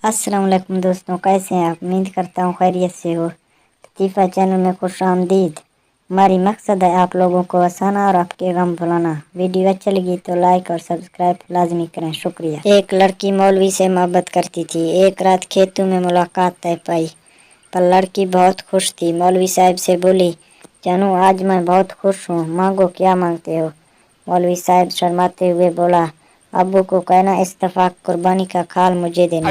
अस्सलाम वालेकुम दोस्तों, कैसे हैं आप? उम्मीद करता हूँ खैरियत से हो। लतीफ़ा चैनल में खुश आमदीद। हमारी मकसद है आप लोगों को हंसाना और आपके गम भुलाना। वीडियो अच्छी लगी तो लाइक और सब्सक्राइब लाजमी करें, शुक्रिया। एक लड़की मौलवी से मोहब्बत करती थी। एक रात खेतों में मुलाकात तय पाई, पर लड़की बहुत खुश थी। मौलवी साहब से बोली, जानू आज मैं बहुत खुश हूँ, मांगो क्या मांगते हो? मौलवी साहब शर्माते हुए बोला, अब्बू को कहना इत्तफाक कुर्बानी का खाल मुझे देना।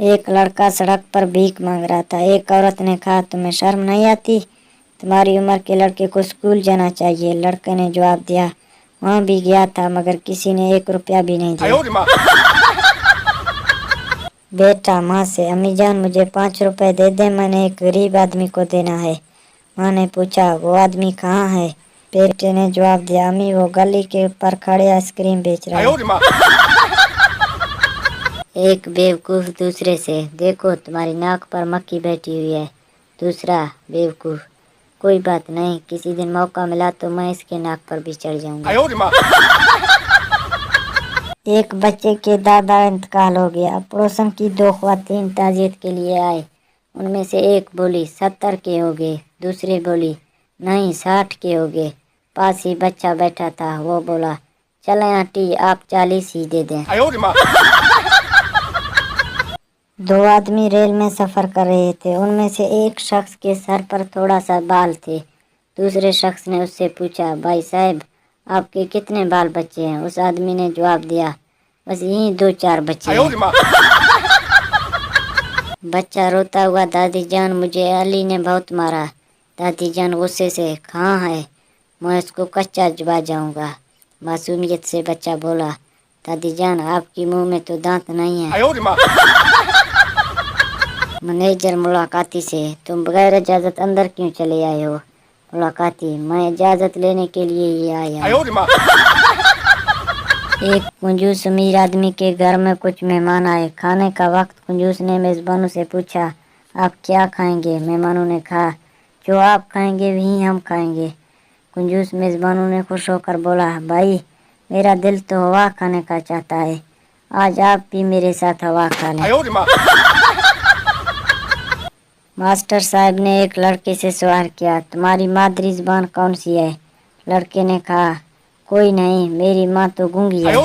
एक लड़का सड़क पर भीख मांग रहा था। एक औरत ने कहा, तुम्हें शर्म नहीं आती? तुम्हारी उम्र के लड़के को स्कूल जाना चाहिए। लड़के ने जवाब दिया, वहाँ भी गया था मगर किसी ने 1 रुपया भी नहीं दिया। बेटा माँ से, अम्मी जान मुझे 5 रुपए दे दे, मैंने एक गरीब आदमी को देना है। माँ ने पूछा, वो आदमी कहाँ है? बेटे ने जवाब दिया, अम्मी वो गली के ऊपर खड़े आइसक्रीम बेच रहा है। एक बेवकूफ़ दूसरे से, देखो तुम्हारी नाक पर मक्खी बैठी हुई है। दूसरा बेवकूफ़, कोई बात नहीं, किसी दिन मौका मिला तो मैं इसके नाक पर भी चढ़ जाऊंगा। एक बच्चे के दादा इंतकाल हो गया। पड़ोसन की 2 ख्वातीन ताज़ियत के लिए आए। उनमें से एक बोली, 70 के हो गए। दूसरी बोली, नहीं 60 के हो गए। पास ही बच्चा बैठा था, वो बोला, चलें आंटी आप 40 ही दे दें। 2 आदमी रेल में सफ़र कर रहे थे। उनमें से एक शख्स के सर पर थोड़ा सा बाल थे। दूसरे शख्स ने उससे पूछा, भाई साहब आपके कितने बाल बच्चे हैं? उस आदमी ने जवाब दिया, बस यही 2-4 बच्चे हैं। बच्चा रोता हुआ, दादी जान मुझे अली ने बहुत मारा। दादी जान गुस्से से, कहाँ है? मैं उसको कच्चा जवा जाऊंगा। मासूमियत से बच्चा बोला, दादी जान आपकी मुंह में तो दांत नहीं है। मैनेजर मुलाकाती से, तुम बगैर इजाज़त अंदर क्यों चले आए हो? मुलाकाती, मैं इजाज़त लेने के लिए ही आया। एक कंजूस अमीर आदमी के घर में कुछ मेहमान आए। खाने का वक्त, कंजूस ने मेज़बानों से पूछा, आप क्या खाएंगे? मेहमानों ने कहा, जो आप खाएंगे वही हम खाएंगे। कंजूस मेज़बानों ने खुश होकर बोला, भाई मेरा दिल तो हवा खाने का चाहता है, आज आप भी मेरे साथ हवा खा लें। मास्टर साहब ने एक लड़के से सवाल किया, तुम्हारी मादरी ज़बान कौन सी है? लड़के ने कहा, कोई नहीं, मेरी माँ तो गूंगी है।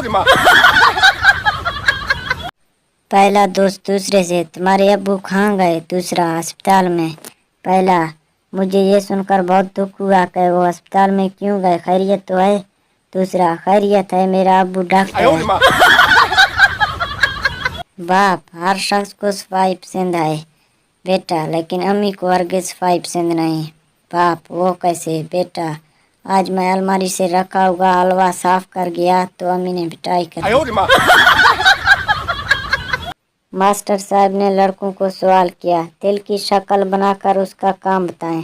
पहला दोस्त दूसरे से, तुम्हारे अब्बू कहाँ गए? दूसरा, अस्पताल में। पहला, मुझे ये सुनकर बहुत दुख हुआ कि वो अस्पताल में क्यों गए, खैरियत तो है? दूसरा, खैरियत है, मेरा अब्बू डॉक्टर है। बाप, हर शख्स को सफाई पसंद है बेटा, लेकिन अम्मी को हरगिज़ सफाई पसंद नहीं। बाप, वो कैसे? बेटा, आज मैं अलमारी से रखा हुआ हलवा साफ कर गया तो अम्मी ने पिटाई कर दी। मास्टर साहब ने लड़कों को सवाल किया, दिल की शक्ल बनाकर उसका काम बताएं।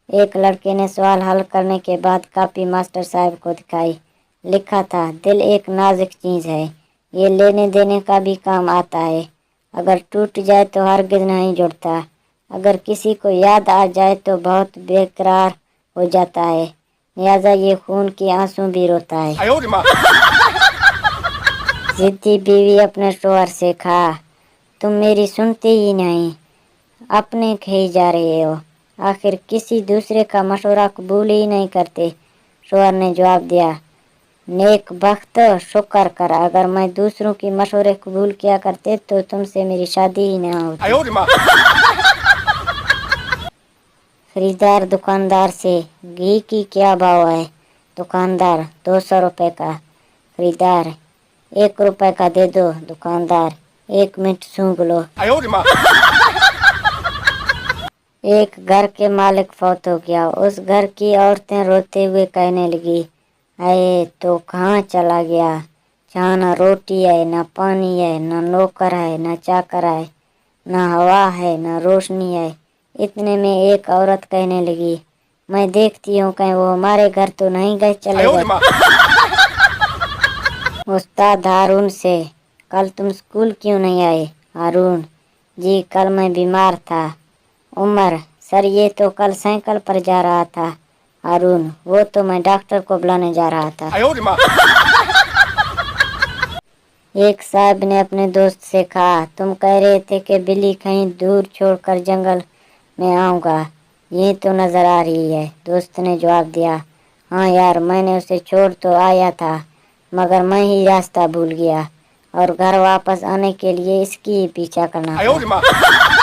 एक लड़के ने सवाल हल करने के बाद कॉपी मास्टर साहब को दिखाई। लिखा था, दिल एक नाजुक चीज़ है, ये लेने देने का भी काम आता है। अगर टूट जाए तो हरगिज़ नहीं जुड़ता। अगर किसी को याद आ जाए तो बहुत बेकरार हो जाता है, लिहाजा ये खून के आंसू भी रोता है। जिद्दी बीवी अपने शोहर से, कहा, तुम मेरी सुनते ही नहीं, अपने कही जा रहे हो, आखिर किसी दूसरे का मशवरा कबूल ही नहीं करते। शोहर ने जवाब दिया, नेक बख्त शुक्र कर, अगर मैं दूसरों की मशवरे कबूल किया करते तो तुमसे मेरी शादी ही ना होती। खरीदार दुकानदार से, घी की क्या भाव है? दुकानदार, 200 रुपये का। खरीदार, 1 रुपये का दे दो। दुकानदार, 1 मिनट सूंघ लो। एक घर के मालिक फौत हो गया। उस घर की औरतें रोते हुए कहने लगी, अये तो कहाँ चला गया, जहाँ न रोटी है, न पानी है, न नौकर है, न चाकर है, न हवा है, न रोशनी है। इतने में एक औरत कहने लगी, मैं देखती हूँ कहीं वो हमारे घर तो नहीं गए चले गए। उस्ताद हारून से, कल तुम स्कूल क्यों नहीं आए? हारून, जी कल मैं बीमार था। उमर, सर ये तो कल साइकिल पर जा रहा था। हारून, वो तो मैं डॉक्टर को बुलाने जा रहा था। एक साहब ने अपने दोस्त से कहा, तुम कह रहे थे कि बिल्ली कहीं दूर छोड़कर जंगल में आऊँगा, ये तो नज़र आ रही है। दोस्त ने जवाब दिया, हाँ यार, मैंने उसे छोड़ तो आया था, मगर मैं ही रास्ता भूल गया और घर वापस आने के लिए इसकी ही पीछा करना पड़ा।